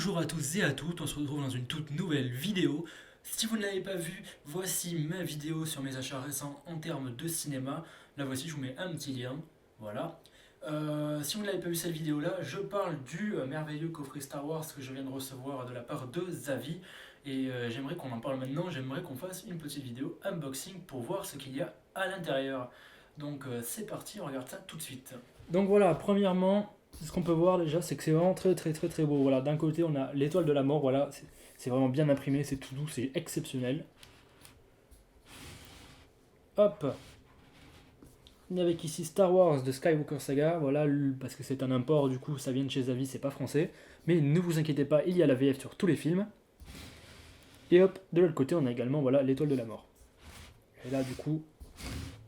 Bonjour à tous et à toutes, on se retrouve dans une toute nouvelle vidéo. Si vous ne l'avez pas vue, voici ma vidéo sur mes achats récents en termes de cinéma. Là voici, je vous mets un petit lien. Voilà. Si vous ne l'avez pas vu cette vidéo-là, je parle du merveilleux coffret Star Wars que je viens de recevoir de la part de Zavi. Et j'aimerais qu'on en parle maintenant, j'aimerais qu'on fasse une petite vidéo unboxing pour voir ce qu'il y a à l'intérieur. Donc c'est parti, on regarde ça tout de suite. Donc voilà, premièrement, ce qu'on peut voir déjà, c'est que c'est vraiment très beau. Voilà, d'un côté, on a l'étoile de la mort, voilà, c'est vraiment bien imprimé, c'est tout doux, c'est exceptionnel. Hop, on est avec ici Star Wars de Skywalker Saga, voilà, parce que c'est un import, du coup ça vient de chez Zavi, c'est pas français. Mais ne vous inquiétez pas, il y a la VF sur tous les films. Et hop, de l'autre côté, on a également voilà l'étoile de la mort. Et là, du coup,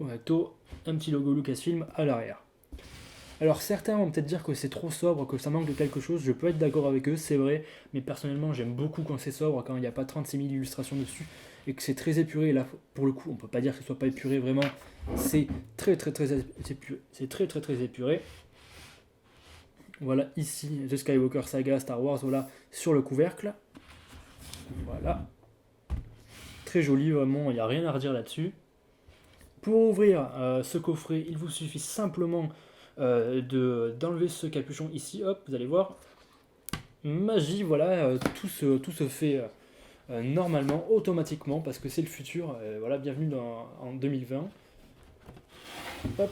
on a un petit logo Lucasfilm à l'arrière. Alors certains vont peut-être dire que c'est trop sobre, que ça manque de quelque chose, je peux être d'accord avec eux, c'est vrai, mais personnellement j'aime beaucoup quand c'est sobre, quand il n'y a pas 36 000 illustrations dessus, et que c'est très épuré, et là pour le coup on peut pas dire que ce soit pas épuré, vraiment, c'est épuré, c'est très épuré. Voilà ici, The Skywalker Saga, Star Wars, voilà, sur le couvercle, voilà, très joli, vraiment, il n'y a rien à redire là-dessus. Pour ouvrir ce coffret, il vous suffit simplement d'enlever ce capuchon ici, hop, vous allez voir, magie, voilà, tout se fait normalement, automatiquement, parce que c'est le futur, voilà, bienvenue en 2020. Hop.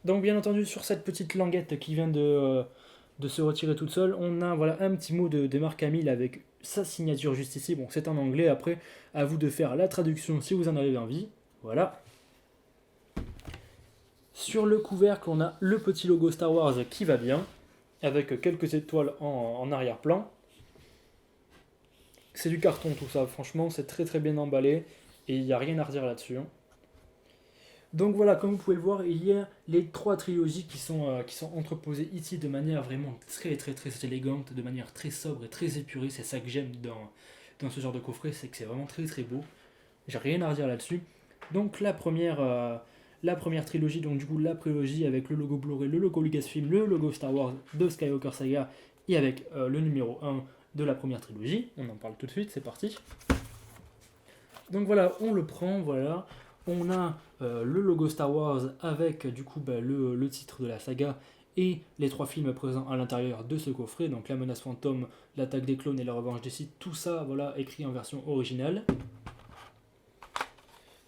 Donc bien entendu, sur cette petite languette qui vient de se retirer toute seule, on a voilà, un petit mot de Marc Hamill avec sa signature juste ici, bon c'est en anglais, après à vous de faire la traduction si vous en avez envie, voilà. Sur le couvercle, on a le petit logo Star Wars qui va bien, avec quelques étoiles en arrière-plan. C'est du carton tout ça, franchement c'est très bien emballé, et il n'y a rien à redire là-dessus. Donc voilà, comme vous pouvez le voir, il y a les trois trilogies qui sont entreposées ici de manière vraiment très élégante, de manière très sobre et très épurée. C'est ça que j'aime dans ce genre de coffret, c'est que c'est vraiment très beau. J'ai rien à redire là-dessus. Donc la première trilogie, donc du coup la prélogie avec le logo Blu-ray, le logo Lucasfilm, le logo Star Wars de Skywalker Saga et avec le numéro 1 de la première trilogie. On en parle tout de suite, c'est parti. Donc voilà, on le prend, voilà. On a le logo Star Wars avec du coup le titre de la saga et les trois films présents à l'intérieur de ce coffret, donc la menace fantôme, l'attaque des clones et la revanche des Sith, tout ça voilà écrit en version originale.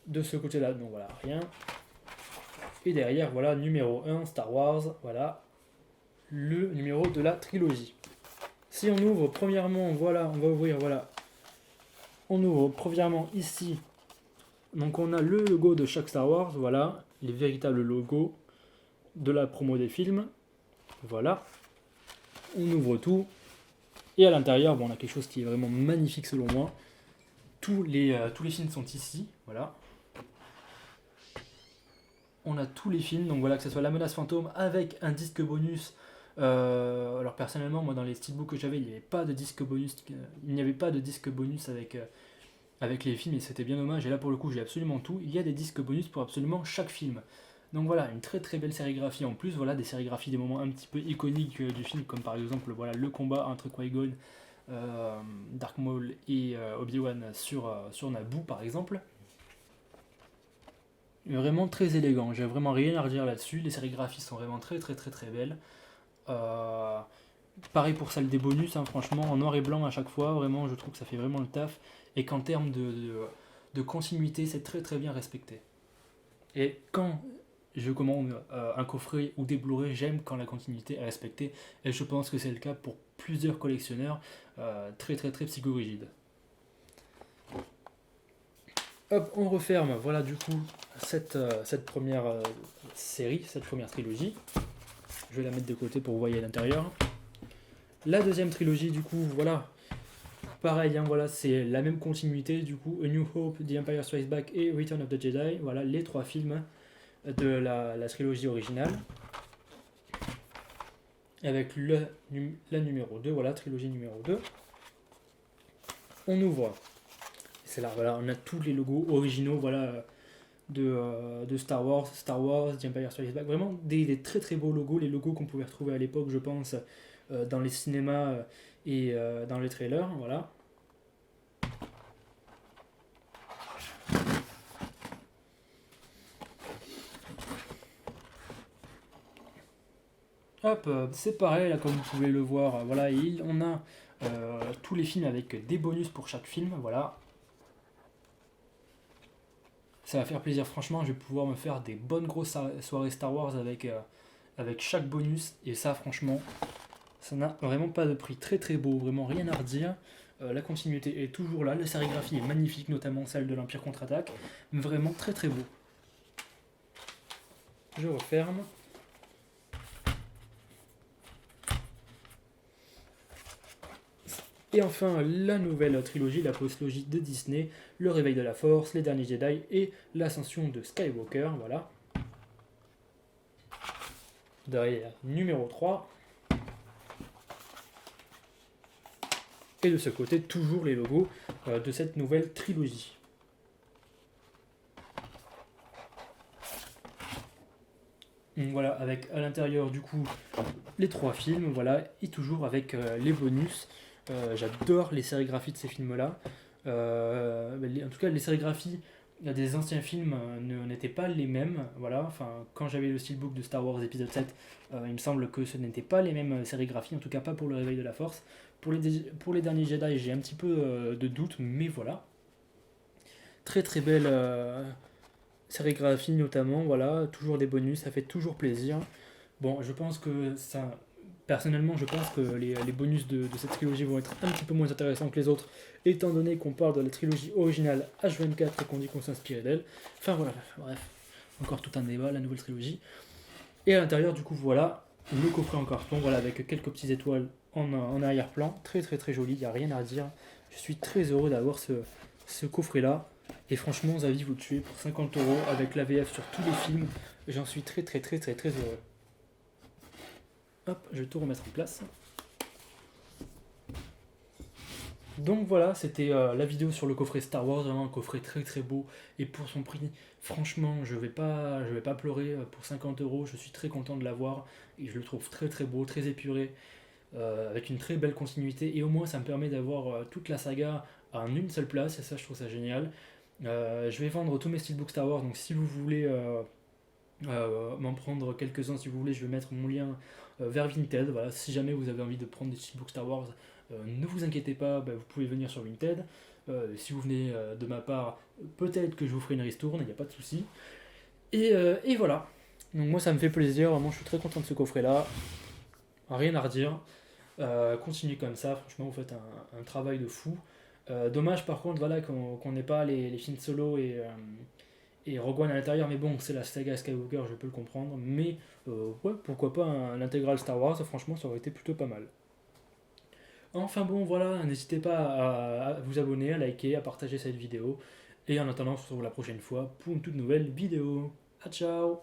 De ce côté-là, donc voilà, rien. Et derrière, voilà, numéro 1, Star Wars, voilà, le numéro de la trilogie. Si on ouvre premièrement, voilà, on va ouvrir, voilà, on ouvre premièrement ici. Donc on a le logo de chaque Star Wars, voilà, les véritables logos de la promo des films, voilà. On ouvre tout, et à l'intérieur, bon, on a quelque chose qui est vraiment magnifique selon moi. Tous les films sont ici, voilà. On a tous les films, donc voilà, que ce soit La Menace Fantôme avec un disque bonus. Alors personnellement, moi dans les steelbooks que j'avais, il n'y avait pas de disque bonus, avec les films, et c'était bien dommage. Et là pour le coup, j'ai absolument tout. Il y a des disques bonus pour absolument chaque film. Donc voilà, une très belle sérigraphie en plus, voilà, des sérigraphies des moments un petit peu iconiques du film, comme par exemple voilà, le combat entre Qui-Gon, Dark Maul et Obi-Wan sur Naboo par exemple. Vraiment très élégant, j'ai vraiment rien à redire là-dessus, les sérigraphies sont vraiment très belles. Euh, Pareil pour celle des bonus, hein, franchement, en noir et blanc à chaque fois, vraiment je trouve que ça fait vraiment le taf, et qu'en termes de continuité, c'est très bien respecté. Et quand je commande un coffret ou des Blu-ray, j'aime quand la continuité est respectée, et je pense que c'est le cas pour plusieurs collectionneurs très psychorigides. Hop, on referme, voilà du coup cette première série, cette première trilogie. Je vais la mettre de côté pour que vous voyez à l'intérieur. La deuxième trilogie, du coup, voilà, pareil, hein, voilà, c'est la même continuité, du coup, A New Hope, The Empire Strikes Back et Return of the Jedi, voilà les trois films de la trilogie originale. Avec la numéro 2, voilà, trilogie numéro 2. On ouvre. C'est là, voilà, on a tous les logos originaux, voilà, de Star Wars, The Empire Strikes Back. Vraiment des très beaux logos, les logos qu'on pouvait retrouver à l'époque, je pense, dans les cinémas et dans les trailers, voilà. Hop, c'est pareil, là, comme vous pouvez le voir, voilà, on a tous les films avec des bonus pour chaque film, voilà. Ça va faire plaisir, franchement, je vais pouvoir me faire des bonnes grosses soirées Star Wars avec chaque bonus, et ça, franchement, ça n'a vraiment pas de prix. Très très beau, vraiment rien à redire. La continuité est toujours là, la sérigraphie est magnifique, notamment celle de l'Empire contre-attaque, vraiment très très beau. Je referme. Et enfin, la nouvelle trilogie, la postlogie de Disney, Le Réveil de la Force, Les Derniers Jedi et l'Ascension de Skywalker, voilà. Derrière, numéro 3. Et de ce côté, toujours les logos de cette nouvelle trilogie. Donc voilà, avec à l'intérieur du coup les 3 films, voilà, et toujours avec les bonus. J'adore les sérigraphies de ces films-là. En tout cas, les sérigraphies des anciens films n'étaient pas les mêmes. Voilà. Enfin, quand j'avais le steelbook de Star Wars épisode 7, il me semble que ce n'étaient pas les mêmes sérigraphies, en tout cas pas pour le Réveil de la Force. Pour les derniers Jedi, j'ai un petit peu de doute, mais voilà. Très très belle sérigraphie notamment, voilà, toujours des bonus, ça fait toujours plaisir. Bon, je pense que ça, personnellement, je pense que les bonus de cette trilogie vont être un petit peu moins intéressants que les autres, étant donné qu'on parle de la trilogie originale H24 et qu'on dit qu'on s'inspire d'elle. Enfin voilà, bref, encore tout un débat, la nouvelle trilogie. Et à l'intérieur, du coup, voilà, le coffret en carton, voilà, avec quelques petites étoiles en arrière-plan, très très très joli, il n'y a rien à dire. Je suis très heureux d'avoir ce coffret-là. Et franchement, Zavi, vous le tuez pour 50 € avec l'AVF sur tous les films. J'en suis très très très très très heureux. Hop, je vais tout remettre en place. Donc voilà, c'était la vidéo sur le coffret Star Wars, vraiment un coffret très très beau. Et pour son prix, franchement, je vais pas pleurer pour 50 €. Je suis très content de l'avoir et je le trouve très très beau, très épuré, avec une très belle continuité. Et au moins, ça me permet d'avoir toute la saga en une seule place. Et ça, je trouve ça génial. Je vais vendre tous mes steelbooks Star Wars, donc si vous voulez m'en prendre quelques-uns, si vous voulez, je vais mettre mon lien vers Vinted. Voilà, si jamais vous avez envie de prendre des steelbooks Star Wars, ne vous inquiétez pas, vous pouvez venir sur Vinted. Si vous venez de ma part, peut-être que je vous ferai une ristourne, il n'y a pas de souci. Et voilà. Donc moi ça me fait plaisir, vraiment je suis très content de ce coffret là. Rien à redire. Continuez comme ça, franchement vous faites un travail de fou. Dommage par contre voilà qu'on n'ait pas les films solo et Rogue One à l'intérieur, mais bon c'est la saga Skywalker, je peux le comprendre. Mais ouais, pourquoi pas l'intégral Star Wars, franchement ça aurait été plutôt pas mal. Enfin bon, voilà, n'hésitez pas à vous abonner, à liker, à partager cette vidéo. Et en attendant, on se retrouve la prochaine fois pour une toute nouvelle vidéo. A ciao!